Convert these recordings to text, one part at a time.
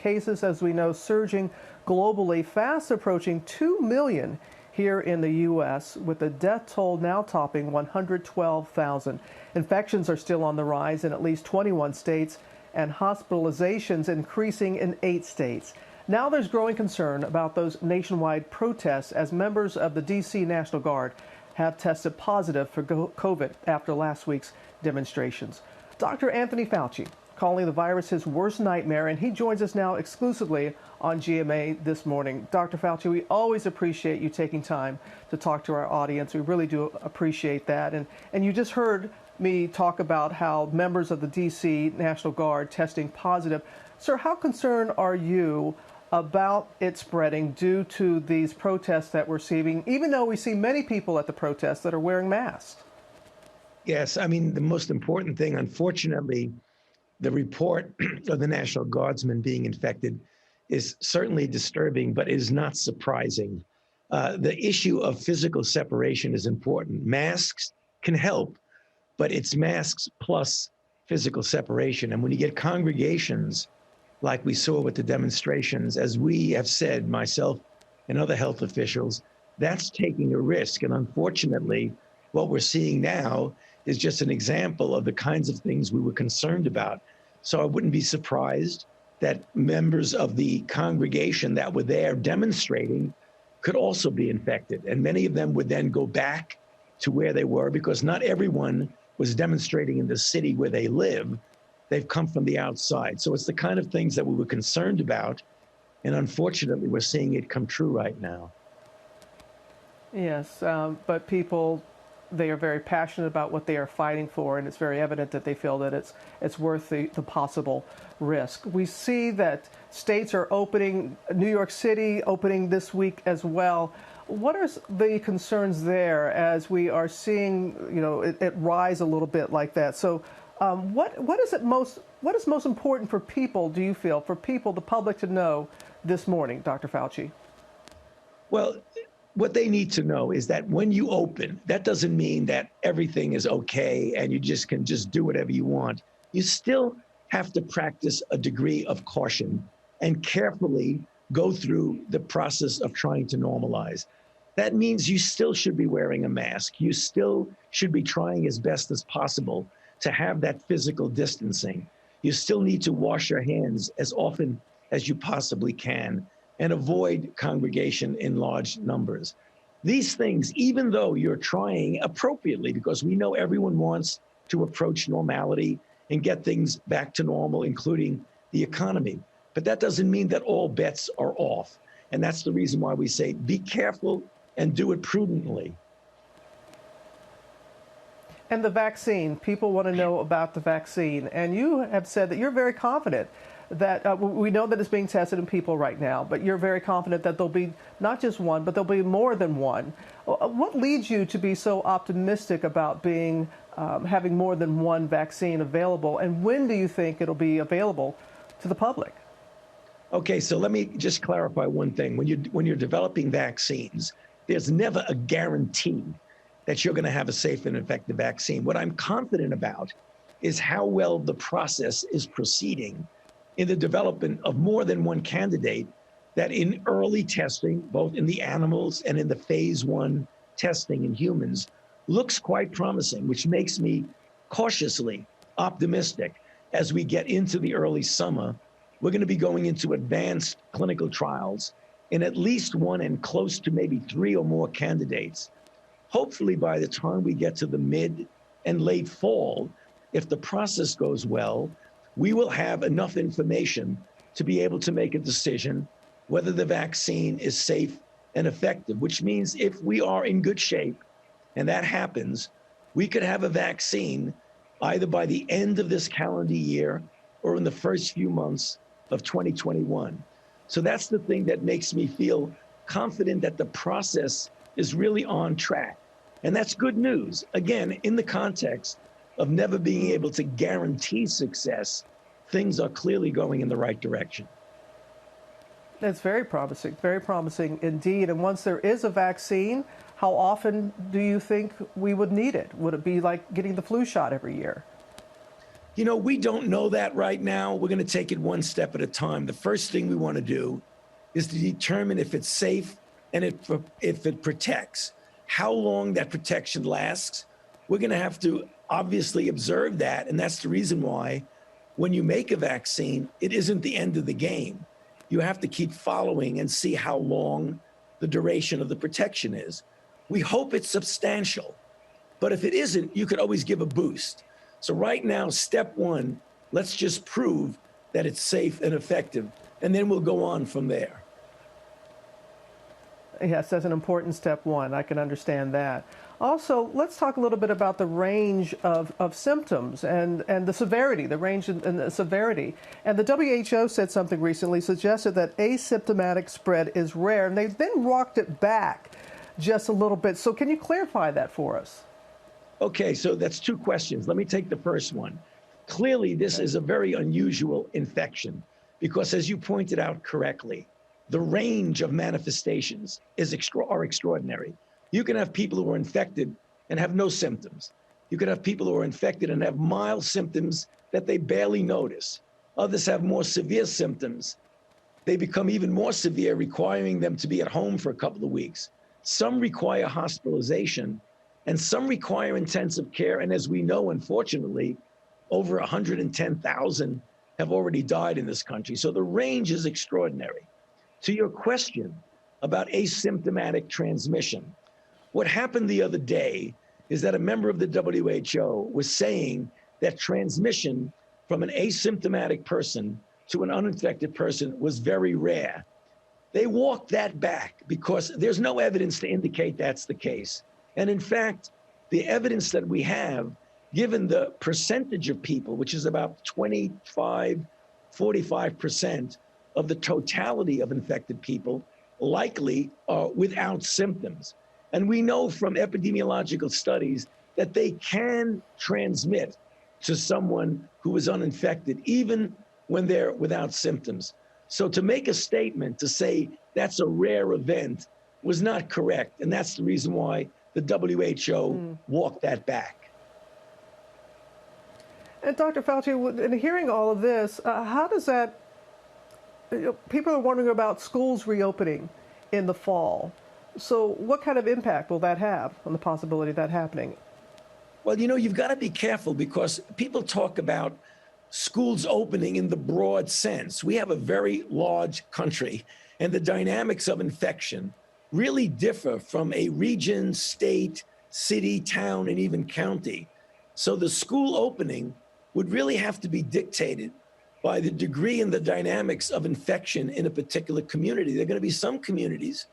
Cases, as we know, surging globally, fast approaching 2 million here in the U.S., with the death toll now topping 112,000. Infections are still on the rise in at least 21 states, and hospitalizations increasing in 8 states. Now there's growing concern about those nationwide protests as members of the D.C. National Guard have tested positive for COVID after last week's demonstrations. Dr. Anthony Fauci calling the virus his worst nightmare, and he joins us now exclusively on GMA this morning. Dr. Fauci, we always appreciate you taking time to talk to our audience. We really do appreciate that. And you just heard me talk about how members of the D.C. National Guard testing positive. Sir, how concerned are you about it spreading due to these protests that we're seeing, even though we see many people at the protests that are wearing masks? Yes, I mean, the most important thing, unfortunately, the report of the National Guardsmen being infected is certainly disturbing, but is not surprising. The issue of physical separation is important. Masks can help, but it's masks plus physical separation. And when you get congregations like we saw with the demonstrations, as we have said, myself and other health officials, that's taking a risk. And unfortunately, what we're seeing now is just an example of the kinds of things we were concerned about. So I wouldn't be surprised that members of the congregation that were there demonstrating could also be infected. And many of them would then go back to where they were, because not everyone was demonstrating in the city where they live. They've come from the outside. So it's the kind of things that we were concerned about. And unfortunately, we're seeing it come true right now. Yes, but people, they are very passionate about what they are fighting for, and it's very evident that they feel that it's worth the possible risk. We see that states are opening, New York City opening this week as well. What are the concerns there as we are seeing, it rise a little bit like that? So what is most important for people, do you feel, for people, the public, to know this morning, Dr. Fauci? Well, what they need to know is that when you open, that doesn't mean that everything is okay and you can do whatever you want. You still have to practice a degree of caution and carefully go through the process of trying to normalize. That means you still should be wearing a mask. You still should be trying as best as possible to have that physical distancing. You still need to wash your hands as often as you possibly can and avoid congregation in large numbers. These things, even though you're trying appropriately, because we know everyone wants to approach normality and get things back to normal, including the economy, but that doesn't mean that all bets are off. And that's the reason why we say, be careful and do it prudently. And the vaccine, people want to know about the vaccine. And you have said that you're very confident that we know that it's being tested in people right now, but you're very confident that there'll be not just one, but there'll be more than one. What leads you to be so optimistic about having more than one vaccine available? And when do you think it'll be available to the public? Okay, so let me just clarify one thing. When you're developing vaccines, there's never a guarantee that you're going to have a safe and effective vaccine. What I'm confident about is how well the process is proceeding in the development of more than one candidate, that in early testing, both in the animals and in the phase 1 testing in humans, looks quite promising, which makes me cautiously optimistic. As we get into the early summer, we're going to be going into advanced clinical trials in at least one and close to maybe 3 or more candidates. Hopefully by the time we get to the mid and late fall, if the process goes well, we will have enough information to be able to make a decision whether the vaccine is safe and effective, which means if we are in good shape and that happens, we could have a vaccine either by the end of this calendar year or in the first few months of 2021. So that's the thing that makes me feel confident that the process is really on track. And that's good news, again, in the context of never being able to guarantee success. Things are clearly going in the right direction. That's very promising indeed. And once there is a vaccine, how often do you think we would need it? Would it be like getting the flu shot every year? You know, we don't know that right now. We're going to take it one step at a time. The first thing we want to do is to determine if it's safe and if it protects. How long that protection lasts, we're going to have to obviously observe that. And that's the reason why when you make a vaccine, it isn't the end of the game. You have to keep following and see how long the duration of the protection is. We hope it's substantial, but if it isn't, you could always give a boost. So right now, step one, let's just prove that it's safe and effective, and then we'll go on from there. Yes, that's an important step one. I can understand that. Also, let's talk a little bit about the range of symptoms and the severity, the range and the severity. And the WHO said something recently, suggested that asymptomatic spread is rare, and they've then walked it back just a little bit. So can you clarify that for us? Okay, so that's two questions. Let me take the first one. Clearly, this is a very unusual infection because, as you pointed out correctly, the range of manifestations are extraordinary. You can have people who are infected and have no symptoms. You can have people who are infected and have mild symptoms that they barely notice. Others have more severe symptoms. They become even more severe, requiring them to be at home for a couple of weeks. Some require hospitalization, and some require intensive care. And as we know, unfortunately, over 110,000 have already died in this country. So the range is extraordinary. To your question about asymptomatic transmission, what happened the other day is that a member of the WHO was saying that transmission from an asymptomatic person to an uninfected person was very rare. They walked that back because there's no evidence to indicate that's the case. And in fact, the evidence that we have, given the percentage of people, which is about 45% of the totality of infected people, likely are without symptoms. And we know from epidemiological studies that they can transmit to someone who is uninfected, even when they're without symptoms. So to make a statement to say that's a rare event was not correct. And that's the reason why the WHO walked that back. And Dr. Fauci, in hearing all of this, how does that, people are wondering about schools reopening in the fall. So what kind of impact will that have on the possibility of that happening? Well, you know, you've got to be careful because people talk about schools opening in the broad sense. We have a very large country, and the dynamics of infection really differ from a region, state, city, town, and even county. So the school opening would really have to be dictated by the degree and the dynamics of infection in a particular community. There are going to be some communities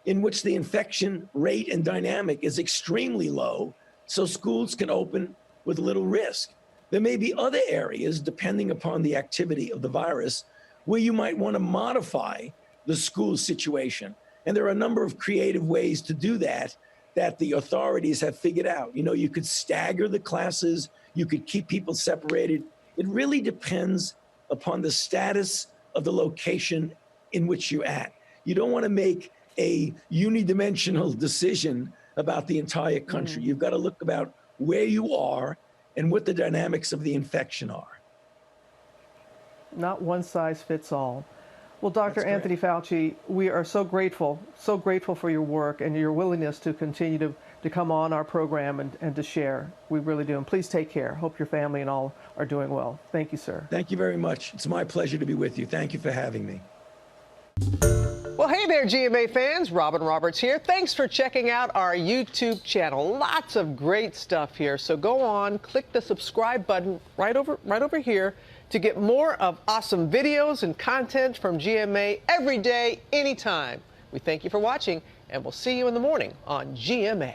in which the infection rate and dynamic is extremely low, so schools can open with little risk. There may be other areas, depending upon the activity of the virus, where you might want to modify the school situation. And there are a number of creative ways to do that the authorities have figured out. You know, you could stagger the classes, you could keep people separated. It really depends upon the status of the location in which you're at. You don't want to make a unidimensional decision about the entire country. You've got to look about where you are and what the dynamics of the infection are. Not one size fits all. Well, Dr. Anthony Fauci, we are so grateful for your work and your willingness to continue to come on our program and to share. We really do. And please take care. Hope your family and all are doing well. Thank you, sir. Thank you very much. It's my pleasure to be with you. Thank you for having me. Well, hey there, GMA fans. Robin Roberts here. Thanks for checking out our YouTube channel. Lots of great stuff here. So go on, click the subscribe button right over here to get more of awesome videos and content from GMA every day, anytime. We thank you for watching, and we'll see you in the morning on GMA.